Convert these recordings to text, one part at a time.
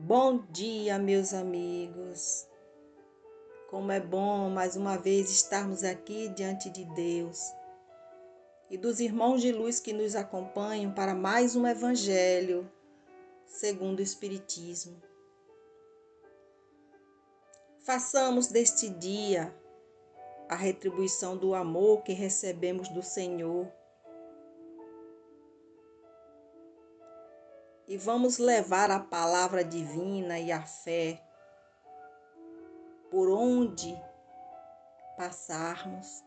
Bom dia, meus amigos. Como é bom mais uma vez estarmos aqui diante de Deus e dos irmãos de luz que nos acompanham para mais um Evangelho segundo o Espiritismo. Façamos deste dia a retribuição do amor que recebemos do Senhor e vamos levar a palavra divina e a fé por onde passarmos.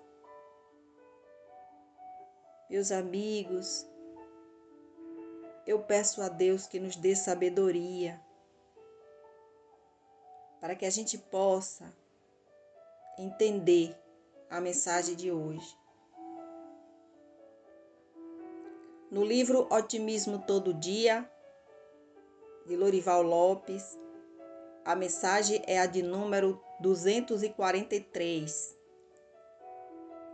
Meus amigos, eu peço a Deus que nos dê sabedoria para que a gente possa entender a mensagem de hoje. No livro Otimismo Todo Dia, de Lorival Lopes, a mensagem é a de número 243,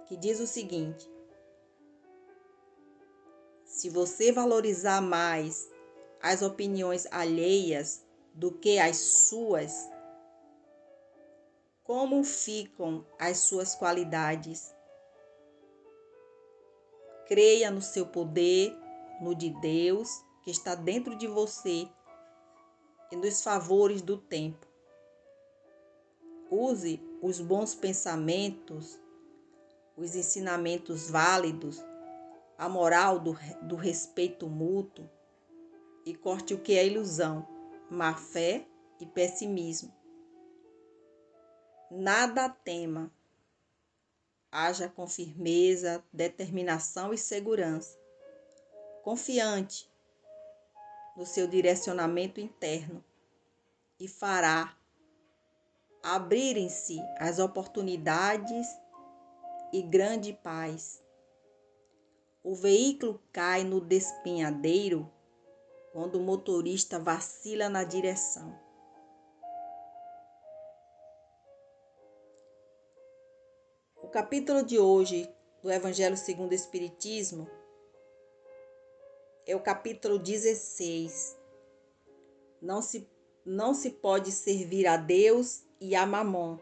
que diz o seguinte: se você valorizar mais as opiniões alheias do que as suas, como ficam as suas qualidades? Creia no seu poder, no de Deus que está dentro de você e nos favores do tempo. Use os bons pensamentos, os ensinamentos válidos, a moral do respeito mútuo e corte o que é ilusão, má fé e pessimismo. Nada tema. Haja com firmeza, determinação e segurança, confiante no seu direcionamento interno e fará abrirem-se as oportunidades e grande paz. O veículo cai no despenhadeiro quando o motorista vacila na direção. O capítulo de hoje do Evangelho segundo o Espiritismo é o capítulo 16. Não se pode servir a Deus e a Mamon.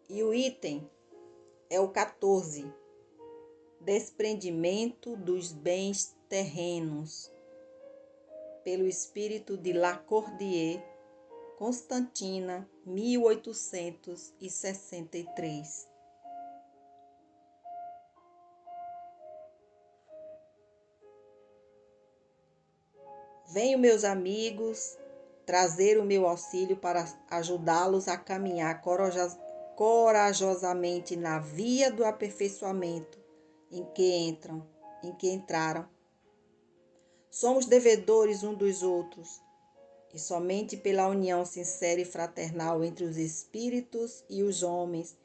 E o item é o 14. Desprendimento dos bens terrenos. Pelo espírito de Lacordaire, Constantina, 1863. Venho, meus amigos, trazer o meu auxílio para ajudá-los a caminhar corajosamente na via do aperfeiçoamento em que entraram. Somos devedores uns dos outros, e somente pela união sincera e fraternal entre os espíritos e os homens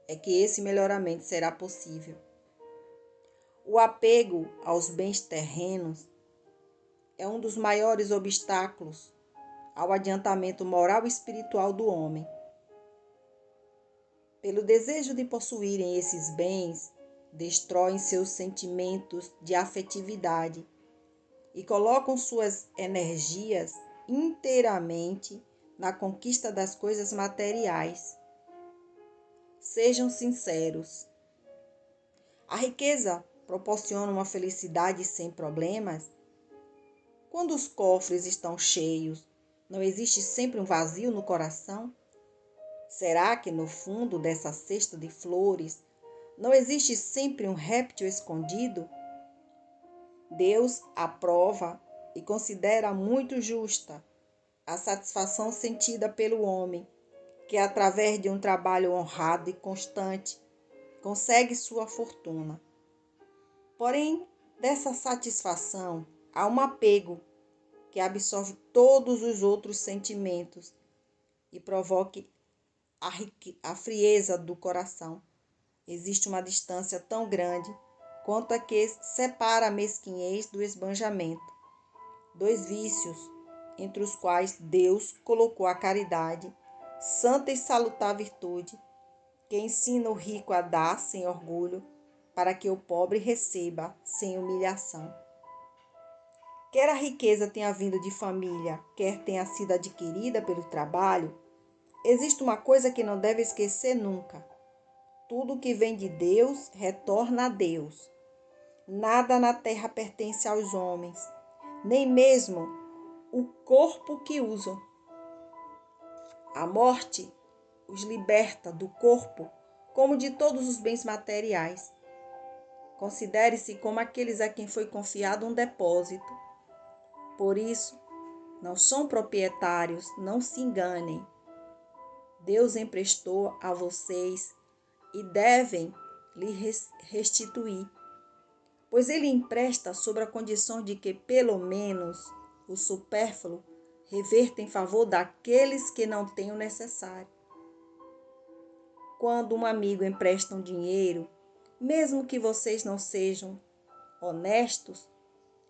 é que esse melhoramento será possível. O apego aos bens terrenos é um dos maiores obstáculos ao adiantamento moral e espiritual do homem. Pelo desejo de possuírem esses bens, destroem seus sentimentos de afetividade e colocam suas energias inteiramente na conquista das coisas materiais. Sejam sinceros. A riqueza proporciona uma felicidade sem problemas? Quando os cofres estão cheios, não existe sempre um vazio no coração? Será que no fundo dessa cesta de flores não existe sempre um réptil escondido? Deus aprova e considera muito justa a satisfação sentida pelo homem, que através de um trabalho honrado e constante consegue sua fortuna. Porém, dessa satisfação há um apego que absorve todos os outros sentimentos e provoca a frieza do coração. Existe uma distância tão grande quanto a que separa a mesquinhez do esbanjamento. Dois vícios entre os quais Deus colocou a caridade, santa e salutar virtude, que ensina o rico a dar sem orgulho, para que o pobre receba sem humilhação. Quer a riqueza tenha vindo de família, quer tenha sido adquirida pelo trabalho, existe uma coisa que não deve esquecer nunca. Tudo que vem de Deus retorna a Deus. Nada na terra pertence aos homens, nem mesmo o corpo que usam. A morte os liberta do corpo, como de todos os bens materiais. Considere-se como aqueles a quem foi confiado um depósito. Por isso, não são proprietários, não se enganem. Deus emprestou a vocês e devem lhe restituir, pois ele empresta sob a condição de que, pelo menos, o supérfluo reverta em favor daqueles que não têm o necessário. Quando um amigo empresta um dinheiro, mesmo que vocês não sejam honestos,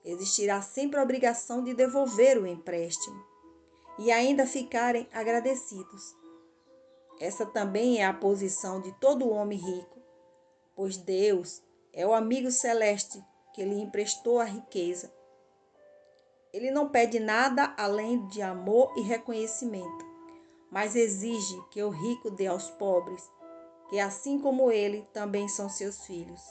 existirá sempre a obrigação de devolver o empréstimo e ainda ficarem agradecidos. Essa também é a posição de todo homem rico, pois Deus é o amigo celeste que lhe emprestou a riqueza. Ele não pede nada além de amor e reconhecimento, mas exige que o rico dê aos pobres, que assim como ele também são seus filhos.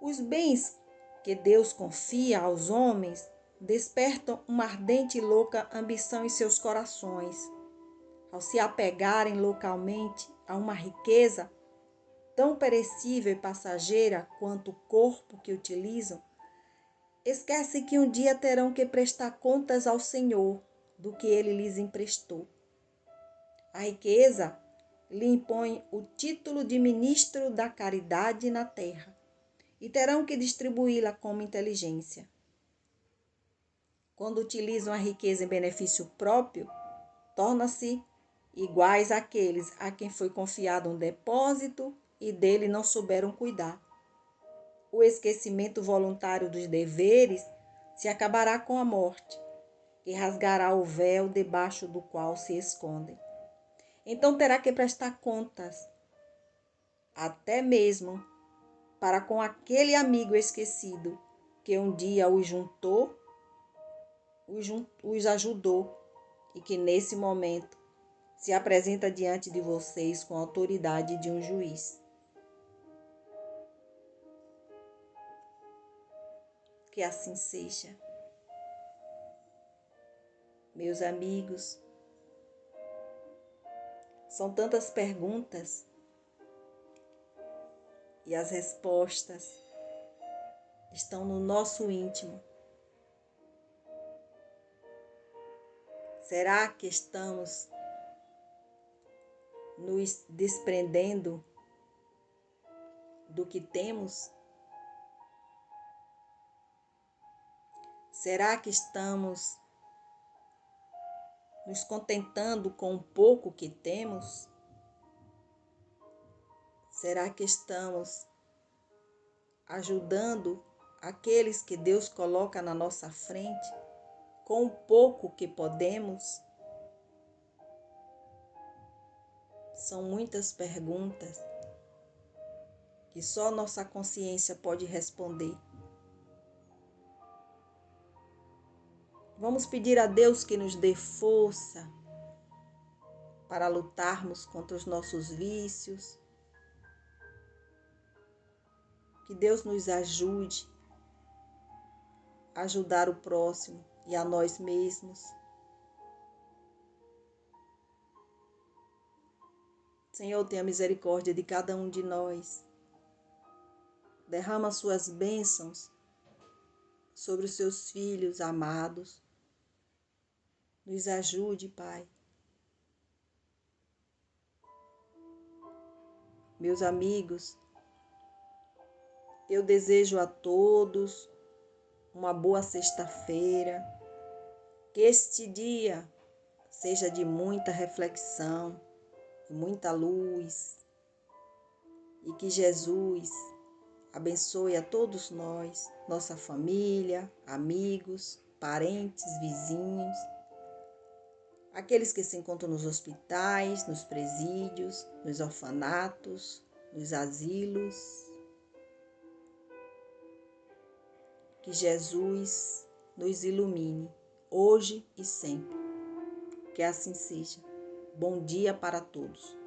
Os bens que Deus confia aos homens despertam uma ardente e louca ambição em seus corações. Ao se apegarem localmente a uma riqueza tão perecível e passageira quanto o corpo que utilizam, esquecem que um dia terão que prestar contas ao Senhor do que ele lhes emprestou. A riqueza lhe impõe o título de ministro da caridade na terra e terão que distribuí-la como inteligência. Quando utilizam a riqueza em benefício próprio, tornam-se iguais àqueles a quem foi confiado um depósito e dele não souberam cuidar. O esquecimento voluntário dos deveres se acabará com a morte, que rasgará o véu debaixo do qual se escondem. Então terá que prestar contas, até mesmo para com aquele amigo esquecido que um dia os juntou, os ajudou e que nesse momento se apresenta diante de vocês com a autoridade de um juiz. Que assim seja. Meus amigos, são tantas perguntas e as respostas estão no nosso íntimo. Será que estamos nos desprendendo do que temos? Será que estamos nos contentando com o pouco que temos? Será que estamos ajudando aqueles que Deus coloca na nossa frente com o pouco que podemos? São muitas perguntas que só nossa consciência pode responder. Vamos pedir a Deus que nos dê força para lutarmos contra os nossos vícios. Que Deus nos ajude a ajudar o próximo e a nós mesmos. Senhor, tenha misericórdia de cada um de nós. Derrama suas bênçãos sobre os seus filhos amados. Nos ajude, Pai. Meus amigos, eu desejo a todos uma boa sexta-feira. Que este dia seja de muita reflexão, de muita luz. E que Jesus abençoe a todos nós, nossa família, amigos, parentes, vizinhos, aqueles que se encontram nos hospitais, nos presídios, nos orfanatos, nos asilos. Que Jesus nos ilumine, hoje e sempre. Que assim seja. Bom dia para todos.